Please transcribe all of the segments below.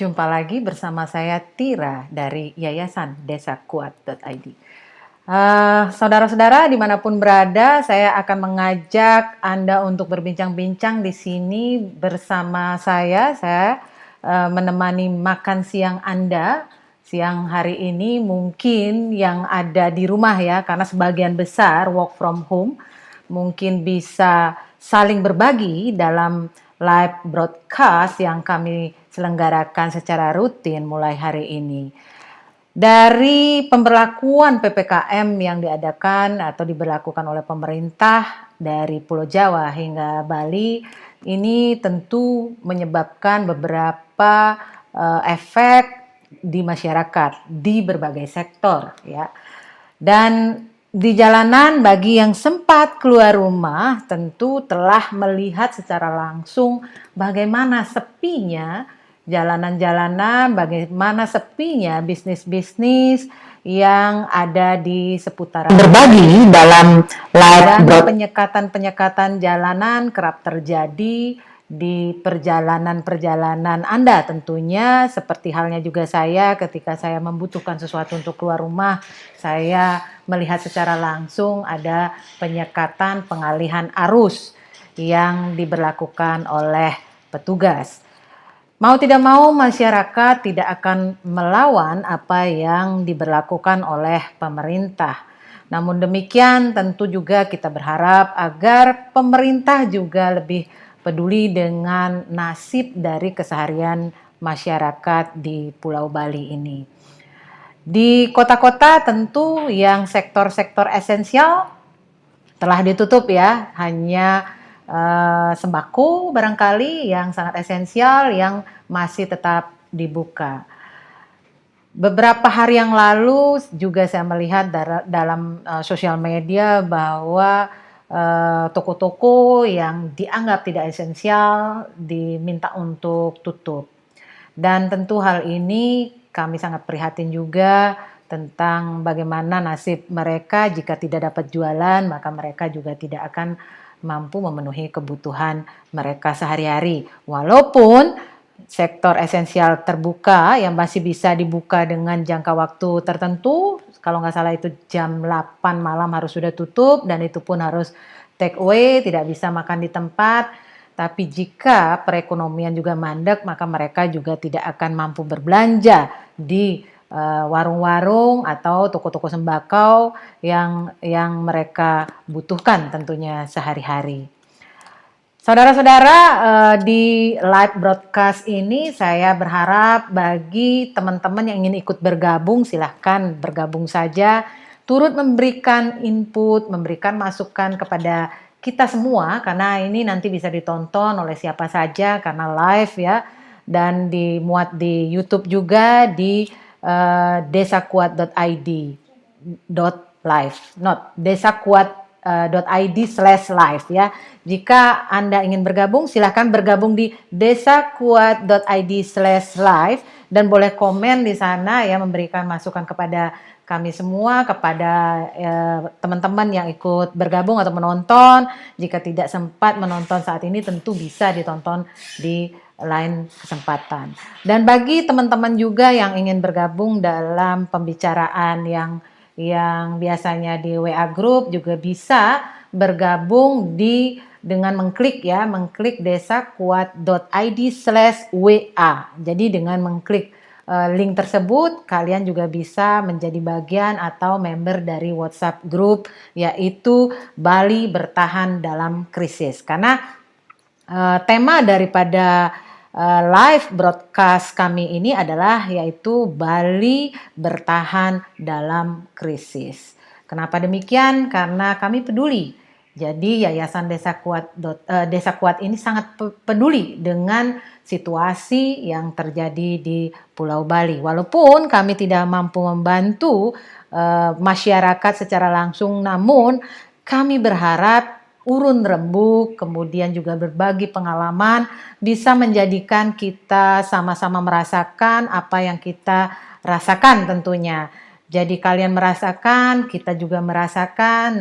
Jumpa lagi bersama saya Tira dari Yayasan Desakuat.id. Saudara-saudara dimanapun berada, saya akan mengajak Anda untuk berbincang-bincang di sini bersama saya. Saya menemani makan siang Anda. Siang hari ini mungkin yang ada di rumah ya, karena sebagian besar work from home, mungkin bisa saling berbagi dalam live broadcast yang kami selenggarakan secara rutin mulai hari ini. Dari pemberlakuan PPKM yang diadakan atau diberlakukan oleh pemerintah dari Pulau Jawa hingga Bali, ini tentu menyebabkan beberapa efek di masyarakat di berbagai sektor ya. Dan di jalanan bagi yang sempat keluar rumah tentu telah melihat secara langsung bagaimana sepinya jalanan-jalanan, bagaimana sepinya bisnis-bisnis yang ada di seputaran. Berbagi dalam live Dan broadcast. penyekatan jalanan kerap terjadi di perjalanan-perjalanan Anda tentunya, seperti halnya juga saya ketika saya membutuhkan sesuatu untuk keluar rumah, saya melihat secara langsung ada penyekatan pengalihan arus yang diberlakukan oleh petugas. Mau tidak mau masyarakat tidak akan melawan apa yang diberlakukan oleh pemerintah. Namun demikian tentu juga kita berharap agar pemerintah juga lebih peduli dengan nasib dari keseharian masyarakat di Pulau Bali ini. Di kota-kota tentu yang sektor-sektor esensial telah ditutup ya, hanya sembako barangkali yang sangat esensial yang masih tetap dibuka. Beberapa hari yang lalu juga saya melihat dalam sosial media bahwa toko-toko yang dianggap tidak esensial diminta untuk tutup. Dan tentu hal ini kami sangat prihatin juga tentang bagaimana nasib mereka jika tidak dapat jualan, maka mereka juga tidak akan mampu memenuhi kebutuhan mereka sehari-hari. Walaupun sektor esensial terbuka yang masih bisa dibuka dengan jangka waktu tertentu, kalau nggak salah itu jam 8 malam harus sudah tutup dan itu pun harus take away, tidak bisa makan di tempat. Tapi jika perekonomian juga mandek, maka mereka juga tidak akan mampu berbelanja di warung-warung atau toko-toko sembako yang mereka butuhkan tentunya sehari-hari. Saudara-saudara, di live broadcast ini saya berharap bagi teman-teman yang ingin ikut bergabung, silahkan bergabung saja, turut memberikan input, memberikan masukan kepada kita semua, karena ini nanti bisa ditonton oleh siapa saja karena live ya, dan dimuat di YouTube juga di desakuat.id .live, not desakuat.id/live ya. Jika Anda ingin bergabung, silahkan bergabung di desakuat.id/live dan boleh komen di sana ya, memberikan masukan kepada kami semua, kepada teman-teman yang ikut bergabung atau menonton. Jika tidak sempat menonton saat ini, tentu bisa ditonton di lain kesempatan. Dan bagi teman-teman juga yang ingin bergabung dalam pembicaraan yang biasanya di WA Group, juga bisa bergabung dengan mengklik desakuat.id/WA. Jadi dengan mengklik link tersebut, kalian juga bisa menjadi bagian atau member dari WhatsApp Group, yaitu Bali Bertahan Dalam Krisis. Karena tema daripada live broadcast kami ini adalah yaitu Bali Bertahan Dalam Krisis. Kenapa demikian? Karena kami peduli. Jadi Yayasan Desakuat ini sangat peduli dengan situasi yang terjadi di Pulau Bali. Walaupun kami tidak mampu membantu masyarakat secara langsung, namun kami berharap urun rembuk, kemudian juga berbagi pengalaman bisa menjadikan kita sama-sama merasakan apa yang kita rasakan tentunya. Jadi kalian merasakan, kita juga merasakan,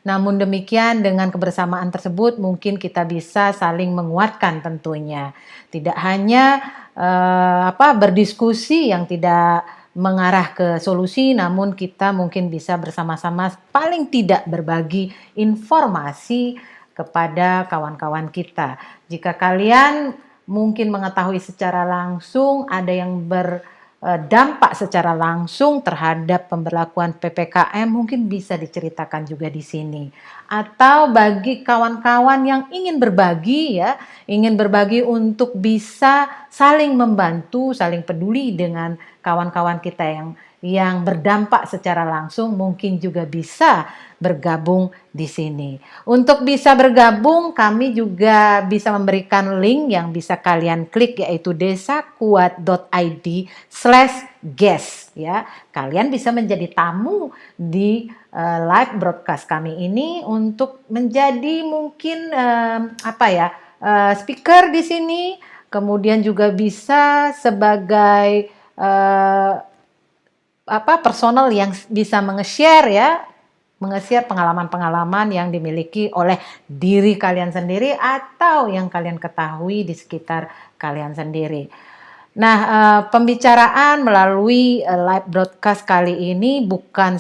Namun demikian dengan kebersamaan tersebut mungkin kita bisa saling menguatkan tentunya. Tidak hanya berdiskusi yang tidak mengarah ke solusi, namun kita mungkin bisa bersama-sama paling tidak berbagi informasi kepada kawan-kawan kita. Jika kalian mungkin mengetahui secara langsung ada yang berdampak secara langsung terhadap pemberlakuan PPKM, mungkin bisa diceritakan juga di sini. Atau bagi kawan-kawan yang ingin berbagi ingin berbagi untuk bisa saling membantu, saling peduli dengan kawan-kawan kita yang berdampak secara langsung, mungkin juga bisa bergabung di sini. Untuk bisa bergabung, kami juga bisa memberikan link yang bisa kalian klik, yaitu desakuat.id/guest ya. Kalian bisa menjadi tamu di live broadcast kami ini untuk menjadi mungkin speaker di sini, kemudian juga bisa sebagai personal yang bisa menge-share pengalaman-pengalaman yang dimiliki oleh diri kalian sendiri atau yang kalian ketahui di sekitar kalian sendiri. Nah, pembicaraan melalui live broadcast kali ini bukan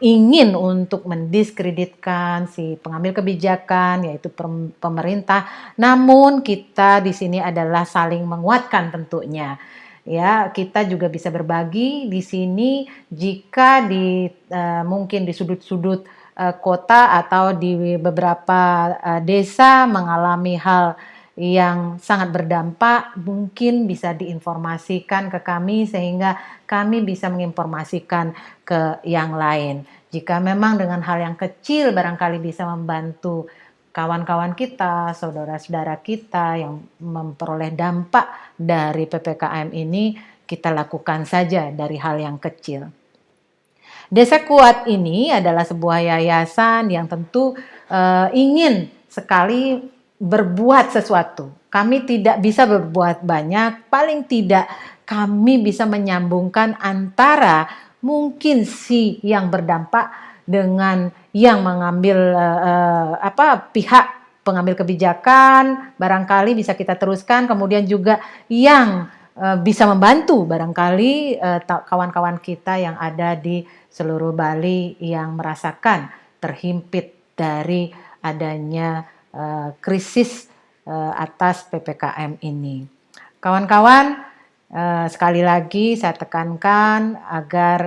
ingin untuk mendiskreditkan si pengambil kebijakan, yaitu pemerintah, namun kita di sini adalah saling menguatkan tentunya. Ya, kita juga bisa berbagi di sini jika mungkin di sudut-sudut kota atau di beberapa desa mengalami hal yang sangat berdampak, mungkin bisa diinformasikan ke kami sehingga kami bisa menginformasikan ke yang lain. Jika memang dengan hal yang kecil barangkali bisa membantu kawan-kawan kita, saudara-saudara kita yang memperoleh dampak dari PPKM ini, kita lakukan saja dari hal yang kecil. Desa Kuat ini adalah sebuah yayasan yang tentu ingin sekali berbuat sesuatu. Kami tidak bisa berbuat banyak, paling tidak kami bisa menyambungkan antara mungkin si yang berdampak dengan yang mengambil pihak pengambil kebijakan, barangkali bisa kita teruskan, kemudian juga yang bisa membantu barangkali kawan-kawan kita yang ada di seluruh Bali yang merasakan terhimpit dari adanya krisis atas PPKM ini. Kawan-kawan, sekali lagi saya tekankan agar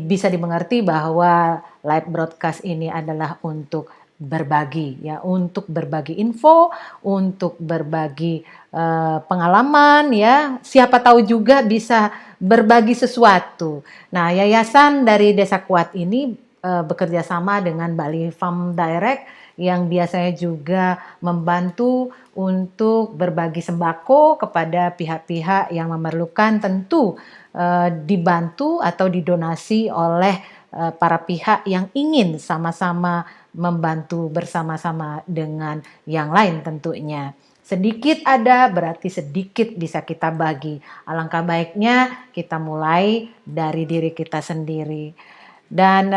bisa dimengerti bahwa live broadcast ini adalah untuk berbagi ya, untuk berbagi info, untuk berbagi pengalaman ya, siapa tahu juga bisa berbagi sesuatu. Nah, yayasan dari Desa Kuat ini bekerja sama dengan Bali Farm Direct yang biasanya juga membantu untuk berbagi sembako kepada pihak-pihak yang memerlukan, tentu dibantu atau didonasi oleh para pihak yang ingin sama-sama membantu bersama-sama dengan yang lain tentunya. Sedikit ada berarti sedikit bisa kita bagi. Alangkah baiknya kita mulai dari diri kita sendiri. Dan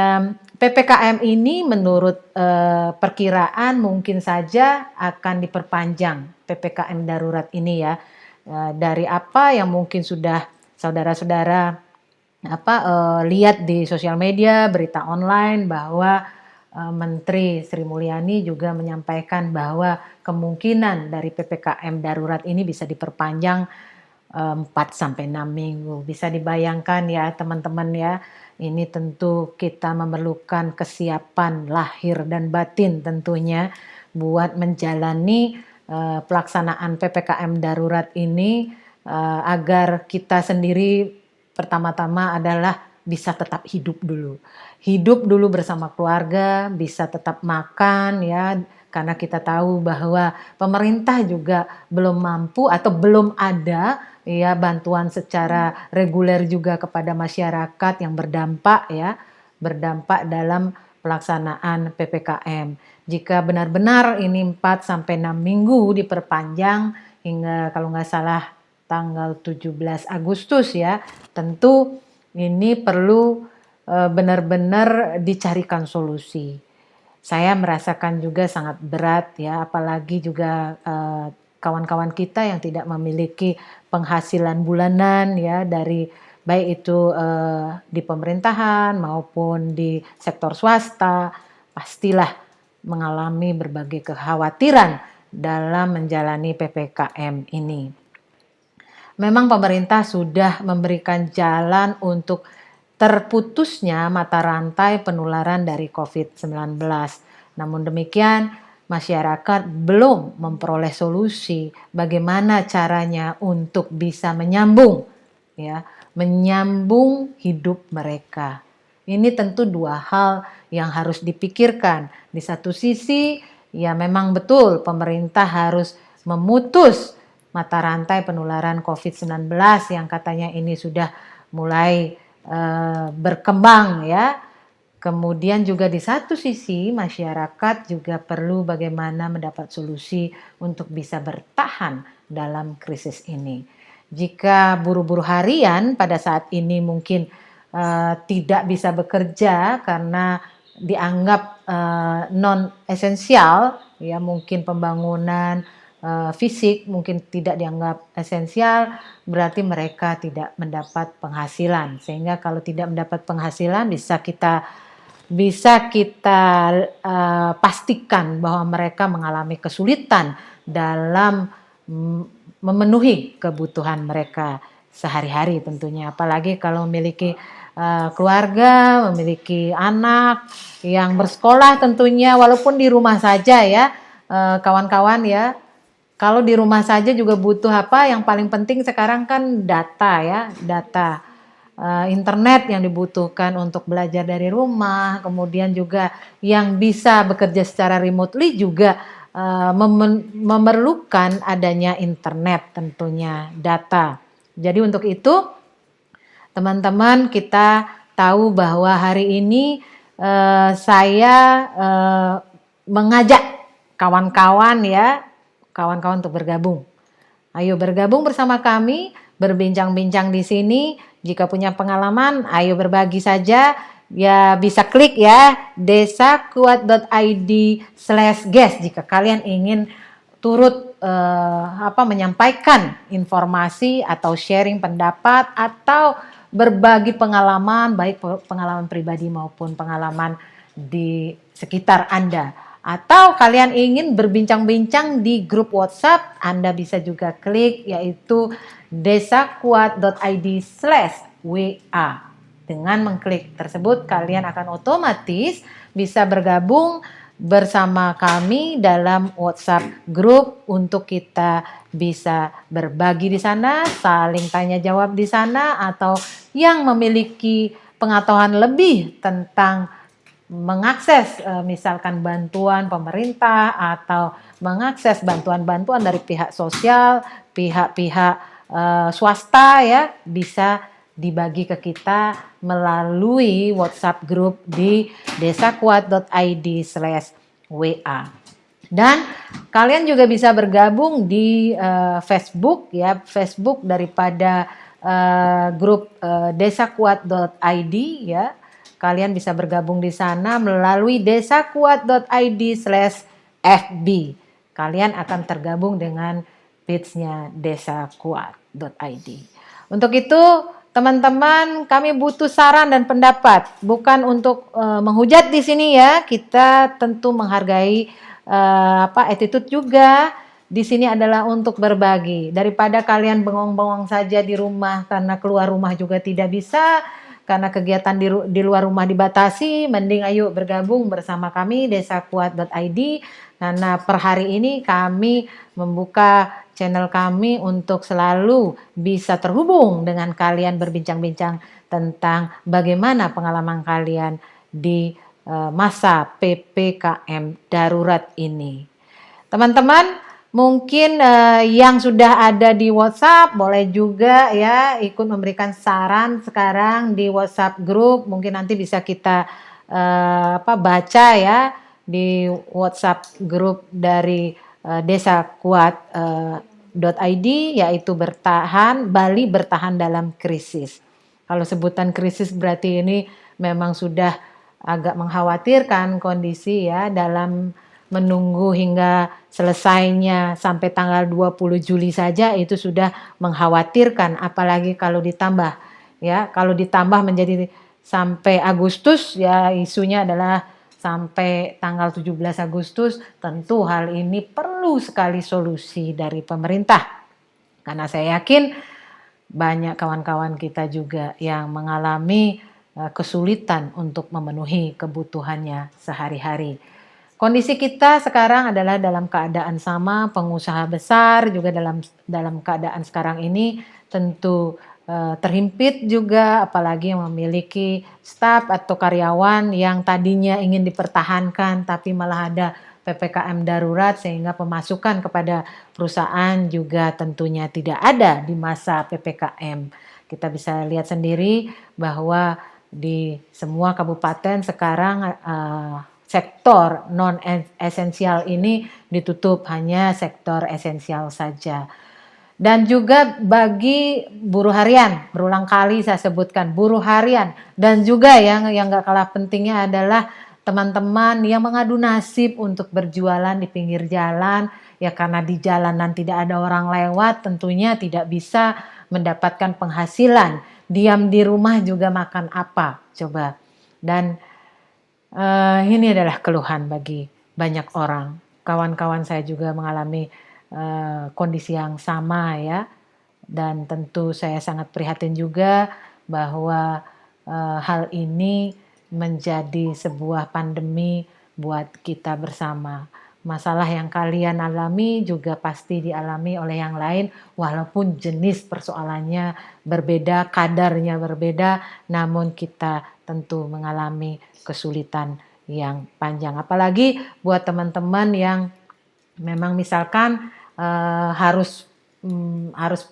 PPKM ini menurut perkiraan mungkin saja akan diperpanjang PPKM darurat ini ya. Dari apa yang mungkin sudah saudara-saudara lihat di sosial media, berita online bahwa Menteri Sri Mulyani juga menyampaikan bahwa kemungkinan dari PPKM darurat ini bisa diperpanjang 4 sampai 6 minggu. Bisa dibayangkan ya teman-teman ya, ini tentu kita memerlukan kesiapan lahir dan batin tentunya buat menjalani pelaksanaan PPKM darurat ini agar kita sendiri pertama-tama adalah bisa tetap hidup dulu. Hidup dulu bersama keluarga, bisa tetap makan ya, karena kita tahu bahwa pemerintah juga belum mampu atau belum ada ya bantuan secara reguler juga kepada masyarakat yang berdampak dalam pelaksanaan PPKM. Jika benar-benar ini 4 sampai 6 minggu diperpanjang hingga kalau nggak salah tanggal 17 Agustus ya, tentu ini perlu benar-benar dicarikan solusi. Saya merasakan juga sangat berat ya, apalagi juga kawan-kawan kita yang tidak memiliki penghasilan bulanan ya, dari baik itu di pemerintahan maupun di sektor swasta, pastilah mengalami berbagai kekhawatiran dalam menjalani PPKM ini. Memang pemerintah sudah memberikan jalan untuk terputusnya mata rantai penularan dari COVID-19. Namun demikian, masyarakat belum memperoleh solusi bagaimana caranya untuk bisa menyambung hidup mereka. Ini tentu dua hal yang harus dipikirkan. Di satu sisi, ya memang betul pemerintah harus memutus mata rantai penularan COVID-19 yang katanya ini sudah mulai berkembang ya. Kemudian juga di satu sisi masyarakat juga perlu bagaimana mendapat solusi untuk bisa bertahan dalam krisis ini. Jika buruh-buruh harian pada saat ini mungkin tidak bisa bekerja karena dianggap non esensial ya, mungkin pembangunan fisik mungkin tidak dianggap esensial, berarti mereka tidak mendapat penghasilan. Sehingga kalau tidak mendapat penghasilan bisa kita pastikan bahwa mereka mengalami kesulitan dalam memenuhi kebutuhan mereka sehari-hari tentunya. Apalagi kalau memiliki keluarga, memiliki anak yang bersekolah tentunya, walaupun di rumah saja ya kawan-kawan ya. Kalau di rumah saja juga butuh apa? Yang paling penting sekarang kan data ya, data internet yang dibutuhkan untuk belajar dari rumah, kemudian juga yang bisa bekerja secara remotely juga memerlukan adanya internet tentunya, data. Jadi untuk itu teman-teman kita tahu bahwa hari ini saya mengajak kawan-kawan untuk bergabung. Ayo bergabung bersama kami, berbincang-bincang di sini. Jika punya pengalaman, ayo berbagi saja. Ya bisa klik ya desakuat.id/guest jika kalian ingin turut menyampaikan informasi atau sharing pendapat atau berbagi pengalaman, baik pengalaman pribadi maupun pengalaman di sekitar Anda. Atau kalian ingin berbincang-bincang di grup WhatsApp, Anda bisa juga klik yaitu desakuat.id/WA. Dengan mengklik tersebut kalian akan otomatis bisa bergabung bersama kami dalam WhatsApp grup untuk kita bisa berbagi di sana, saling tanya jawab di sana, atau yang memiliki pengetahuan lebih tentang mengakses misalkan bantuan pemerintah atau mengakses bantuan-bantuan dari pihak sosial, pihak-pihak swasta ya, bisa dibagi ke kita melalui WhatsApp group di desakuat.id/WA. Dan kalian juga bisa bergabung di Facebook ya, Facebook daripada grup desakuat.id ya. Kalian bisa bergabung di sana melalui desakuat.id/FB. Kalian akan tergabung dengan page-nya desakuat.id. Untuk itu, teman-teman, kami butuh saran dan pendapat, bukan untuk menghujat di sini ya. Kita tentu menghargai attitude juga. Di sini adalah untuk berbagi. Daripada kalian bengong-bengong saja di rumah karena keluar rumah juga tidak bisa, karena kegiatan di luar rumah dibatasi, mending ayo bergabung bersama kami desakuat.id. Karena per hari ini kami membuka channel kami untuk selalu bisa terhubung dengan kalian, berbincang-bincang tentang bagaimana pengalaman kalian di masa PPKM darurat ini. Teman-teman, mungkin yang sudah ada di WhatsApp boleh juga ya ikut memberikan saran sekarang di WhatsApp grup. Mungkin nanti bisa kita baca ya di WhatsApp grup dari desakuat.id, yaitu Bali bertahan dalam krisis. Kalau sebutan krisis berarti ini memang sudah agak mengkhawatirkan kondisi ya dalam menunggu hingga selesainya sampai tanggal 20 Juli saja itu sudah mengkhawatirkan, apalagi kalau ditambah menjadi sampai Agustus ya, isunya adalah sampai tanggal 17 Agustus, tentu hal ini perlu sekali solusi dari pemerintah. Karena saya yakin banyak kawan-kawan kita juga yang mengalami kesulitan untuk memenuhi kebutuhannya sehari-hari. Kondisi kita sekarang adalah dalam keadaan sama, pengusaha besar juga dalam keadaan sekarang ini tentu terhimpit juga, apalagi yang memiliki staf atau karyawan yang tadinya ingin dipertahankan tapi malah ada PPKM darurat sehingga pemasukan kepada perusahaan juga tentunya tidak ada di masa PPKM. Kita bisa lihat sendiri bahwa di semua kabupaten sekarang sektor non esensial ini ditutup, hanya sektor esensial saja. Dan juga bagi buruh harian, berulang kali saya sebutkan buruh harian, dan juga yang gak kalah pentingnya adalah teman-teman yang mengadu nasib untuk berjualan di pinggir jalan, ya karena di jalanan tidak ada orang lewat, tentunya tidak bisa mendapatkan penghasilan. Diam di rumah juga makan apa, coba. Dan ini adalah keluhan bagi banyak orang. Kawan-kawan saya juga mengalami kondisi yang sama ya, dan tentu saya sangat prihatin juga bahwa hal ini menjadi sebuah pandemi buat kita bersama. Masalah yang kalian alami juga pasti dialami oleh yang lain, walaupun jenis persoalannya berbeda, kadarnya berbeda, namun kita tentu mengalami kesulitan yang panjang. Apalagi buat teman-teman yang memang misalkan harus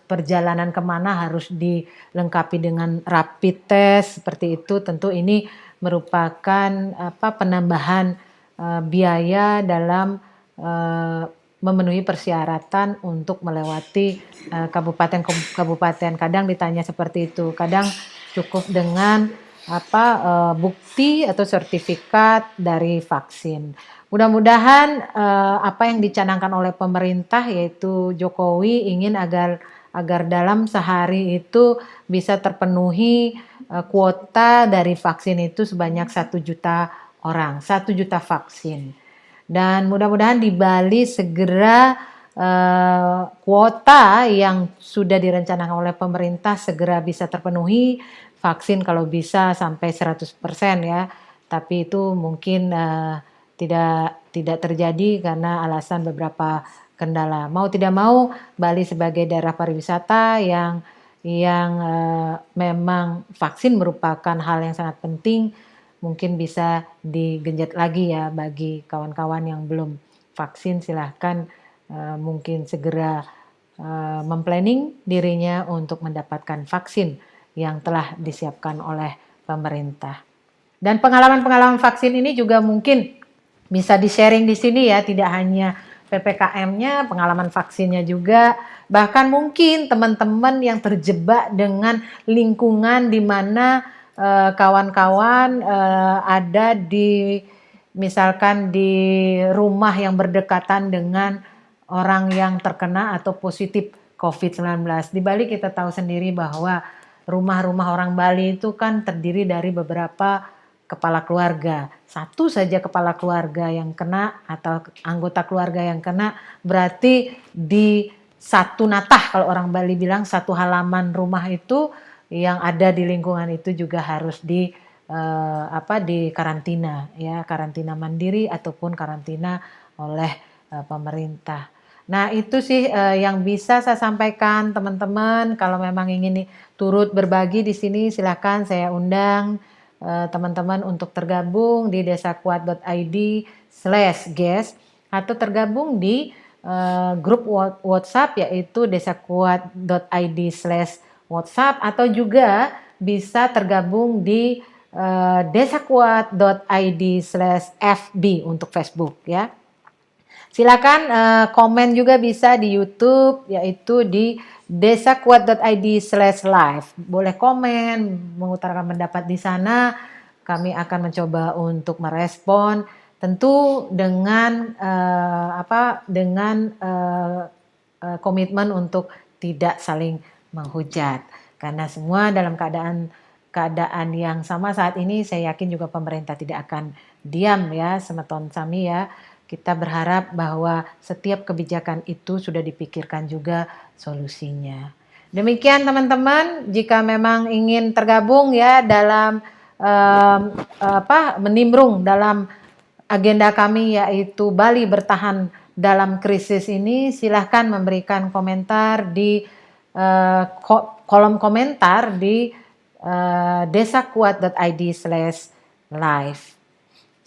perjalanan kemana harus dilengkapi dengan rapid test seperti itu, tentu ini merupakan penambahan biaya dalam memenuhi persyaratan untuk melewati kabupaten. Kadang ditanya seperti itu, kadang cukup dengan bukti atau sertifikat dari vaksin. Mudah-mudahan apa yang dicanangkan oleh pemerintah, yaitu Jokowi ingin agar dalam sehari itu bisa terpenuhi kuota dari vaksin itu sebanyak 1 juta orang, 1 juta vaksin. Dan mudah-mudahan di Bali segera kuota yang sudah direncanakan oleh pemerintah segera bisa terpenuhi, vaksin kalau bisa sampai 100% ya. Tapi itu mungkin tidak terjadi karena alasan beberapa kendala. Mau tidak mau, Bali sebagai daerah pariwisata yang memang vaksin merupakan hal yang sangat penting, mungkin bisa digenjot lagi ya bagi kawan-kawan yang belum vaksin. Silahkan mungkin segera memplanning dirinya untuk mendapatkan vaksin yang telah disiapkan oleh pemerintah. Dan pengalaman-pengalaman vaksin ini juga mungkin bisa di-sharing di sini ya, tidak hanya PPKM-nya, pengalaman vaksinnya juga. Bahkan mungkin teman-teman yang terjebak dengan lingkungan di mana kawan-kawan ada misalkan di rumah yang berdekatan dengan orang yang terkena atau positif COVID-19. Di Bali kita tahu sendiri bahwa rumah-rumah orang Bali itu kan terdiri dari beberapa kepala keluarga. Satu saja kepala keluarga yang kena atau anggota keluarga yang kena, berarti di satu natah, kalau orang Bali bilang, satu halaman rumah itu yang ada di lingkungan itu juga harus di karantina ya, karantina mandiri ataupun karantina oleh pemerintah. Nah itu sih yang bisa saya sampaikan teman-teman. Kalau memang ingin turut berbagi di sini, silakan saya undang teman-teman untuk tergabung di desakuat.id/guest atau tergabung di grup WhatsApp yaitu desakuat.id/WhatsApp, atau juga bisa tergabung di desakuat.id/FB untuk Facebook ya. Silakan komen juga bisa di YouTube yaitu di desakuat.id/live. Boleh komen, mengutarakan pendapat di sana. kami akan mencoba untuk merespon, tentu dengan komitmen untuk tidak saling menghujat, karena semua dalam keadaan yang sama saat ini. Saya yakin juga pemerintah tidak akan diam ya, semeton sami ya. Kita berharap bahwa setiap kebijakan itu sudah dipikirkan juga solusinya. Demikian teman-teman, jika memang ingin tergabung ya dalam menimbrung dalam agenda kami yaitu Bali bertahan dalam krisis ini, silahkan memberikan komentar di kolom komentar di desakuat.id/live.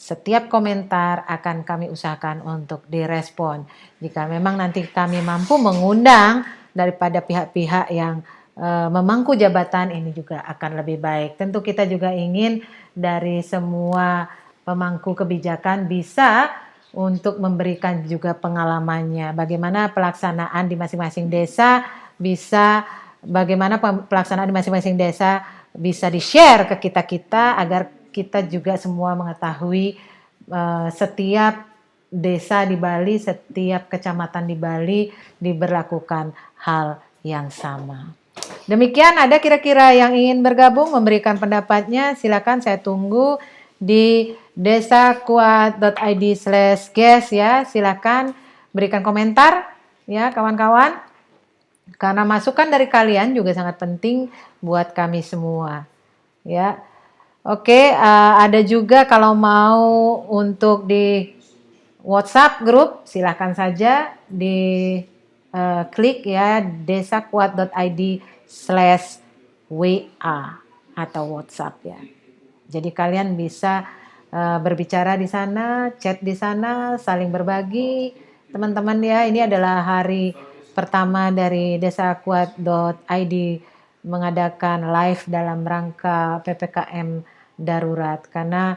Setiap komentar akan kami usahakan untuk direspon. Jika memang nanti kami mampu mengundang daripada pihak-pihak yang memangku jabatan, ini juga akan lebih baik. Tentu kita juga ingin dari semua pemangku kebijakan bisa untuk memberikan juga pengalamannya. Bagaimana pelaksanaan di masing-masing desa bisa di-share ke kita-kita agar kita juga semua mengetahui setiap desa di Bali, setiap kecamatan di Bali diberlakukan hal yang sama. Demikian, ada kira-kira yang ingin bergabung memberikan pendapatnya, silakan, saya tunggu di desakuat.id/guest ya, silakan berikan komentar ya kawan-kawan, karena masukan dari kalian juga sangat penting buat kami semua ya. Oke, ada juga kalau mau untuk di WhatsApp grup, silahkan saja di klik ya desakuat.id/WA atau WhatsApp ya. Jadi kalian bisa berbicara di sana, chat di sana, saling berbagi teman-teman ya. Ini adalah hari pertama dari desakuat.id mengadakan live dalam rangka PPKM darurat, karena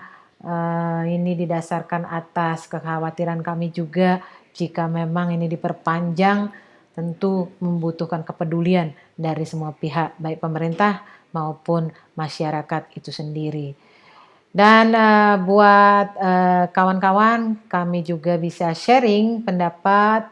ini didasarkan atas kekhawatiran kami juga jika memang ini diperpanjang tentu membutuhkan kepedulian dari semua pihak, baik pemerintah maupun masyarakat itu sendiri. Dan buat kawan-kawan, kami juga bisa sharing pendapat,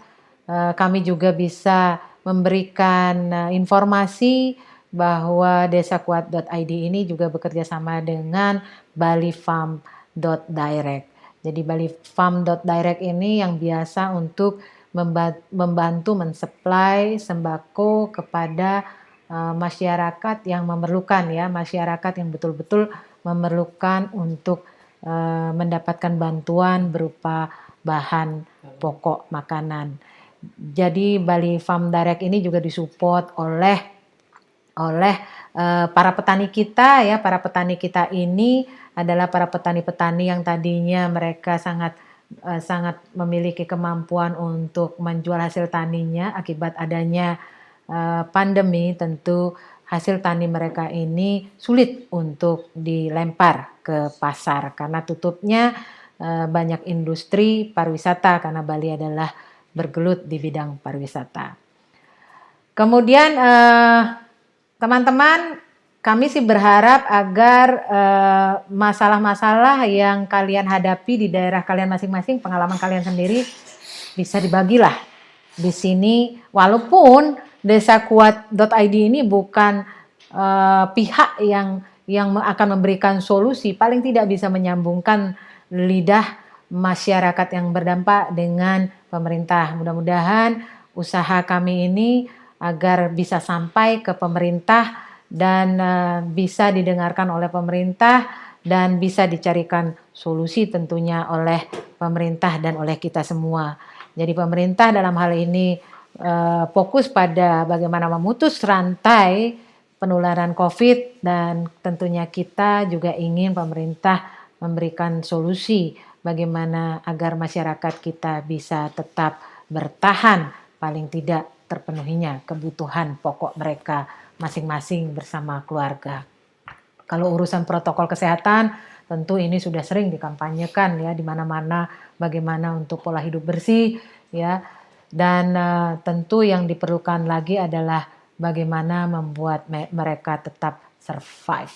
kami juga bisa memberikan informasi bahwa desakuat.id ini juga bekerja sama dengan balifarm.direct. Jadi balifarm.direct ini yang biasa untuk membantu mensuplai sembako kepada masyarakat yang memerlukan ya, masyarakat yang betul-betul memerlukan untuk mendapatkan bantuan berupa bahan pokok makanan. Jadi Bali Farm Direct ini juga disupport oleh para petani kita ya. Para petani kita ini adalah para petani-petani yang tadinya mereka sangat memiliki kemampuan untuk menjual hasil taninya. Akibat adanya pandemi, tentu hasil tani mereka ini sulit untuk dilempar ke pasar karena tutupnya banyak industri pariwisata, karena Bali adalah bergelut di bidang pariwisata. Kemudian teman-teman, kami sih berharap agar masalah-masalah yang kalian hadapi di daerah kalian masing-masing, pengalaman kalian sendiri, bisa dibagilah di sini. Walaupun desakuat.id ini bukan pihak yang akan memberikan solusi, paling tidak bisa menyambungkan lidah masyarakat yang berdampak dengan pemerintah. Mudah-mudahan usaha kami ini agar bisa sampai ke pemerintah dan bisa didengarkan oleh pemerintah dan bisa dicarikan solusi tentunya oleh pemerintah dan oleh kita semua. Jadi pemerintah dalam hal ini fokus pada bagaimana memutus rantai penularan COVID, dan tentunya kita juga ingin pemerintah memberikan solusi bagaimana agar masyarakat kita bisa tetap bertahan, paling tidak terpenuhinya kebutuhan pokok mereka masing-masing bersama keluarga. Kalau urusan protokol kesehatan, tentu ini sudah sering dikampanyekan ya di mana-mana, bagaimana untuk pola hidup bersih ya. Dan tentu yang diperlukan lagi adalah bagaimana membuat mereka tetap survive.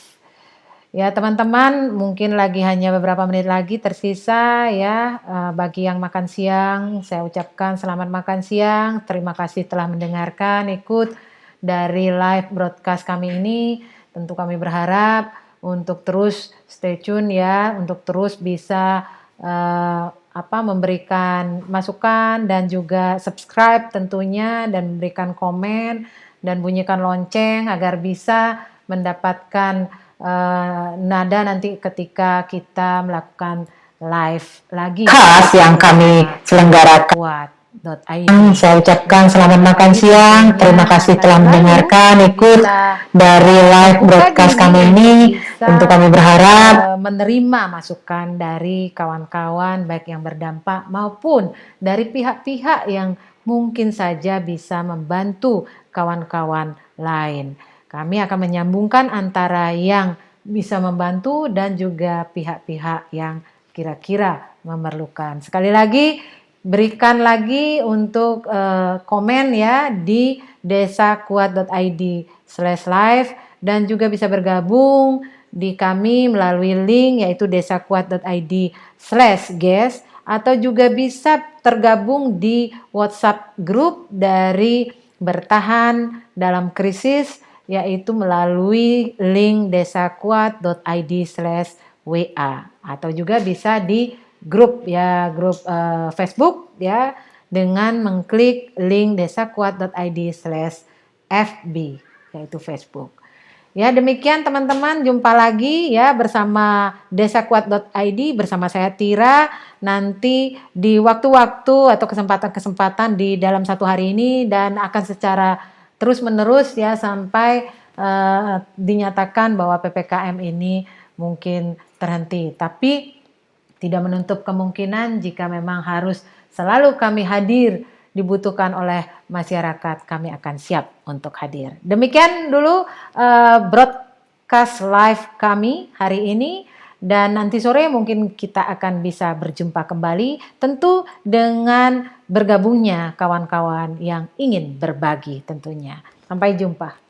Ya teman-teman, mungkin lagi hanya beberapa menit lagi tersisa ya. Bagi yang makan siang, saya ucapkan selamat makan siang. Terima kasih telah mendengarkan, ikut dari live broadcast kami ini. Tentu kami berharap untuk terus stay tune ya, untuk terus bisa memberikan masukan dan juga subscribe tentunya, dan memberikan komen dan bunyikan lonceng agar bisa mendapatkan nada nanti ketika kita melakukan live lagi khas yang kami selenggarakan. kuat.id. Saya ucapkan selamat makan siang. Terima kasih telah mendengarkan, ikut dari live broadcast kami ini. Tentu kami berharap menerima masukan dari kawan-kawan baik yang berdampak maupun dari pihak-pihak yang mungkin saja bisa membantu kawan-kawan lain. Kami akan menyambungkan antara yang bisa membantu dan juga pihak-pihak yang kira-kira memerlukan. Sekali lagi, berikan lagi untuk komen ya di desakuat.id/live, dan juga bisa bergabung di kami melalui link yaitu desakuat.id/guest, atau juga bisa tergabung di WhatsApp group dari Bertahan Dalam Krisis, yaitu melalui link desakuat.id/WA, atau juga bisa di grup ya, grup Facebook ya, dengan mengklik link desakuat.id/FB, yaitu Facebook. Ya demikian teman-teman, jumpa lagi ya bersama desakuat.id bersama saya Tira, nanti di waktu-waktu atau kesempatan-kesempatan di dalam satu hari ini, dan akan secara terus menerus ya sampai dinyatakan bahwa PPKM ini mungkin terhenti. Tapi tidak menutup kemungkinan jika memang harus selalu kami hadir, dibutuhkan oleh masyarakat, kami akan siap untuk hadir. Demikian dulu broadcast live kami hari ini, dan nanti sore mungkin kita akan bisa berjumpa kembali, tentu dengan bergabungnya kawan-kawan yang ingin berbagi tentunya. Sampai jumpa.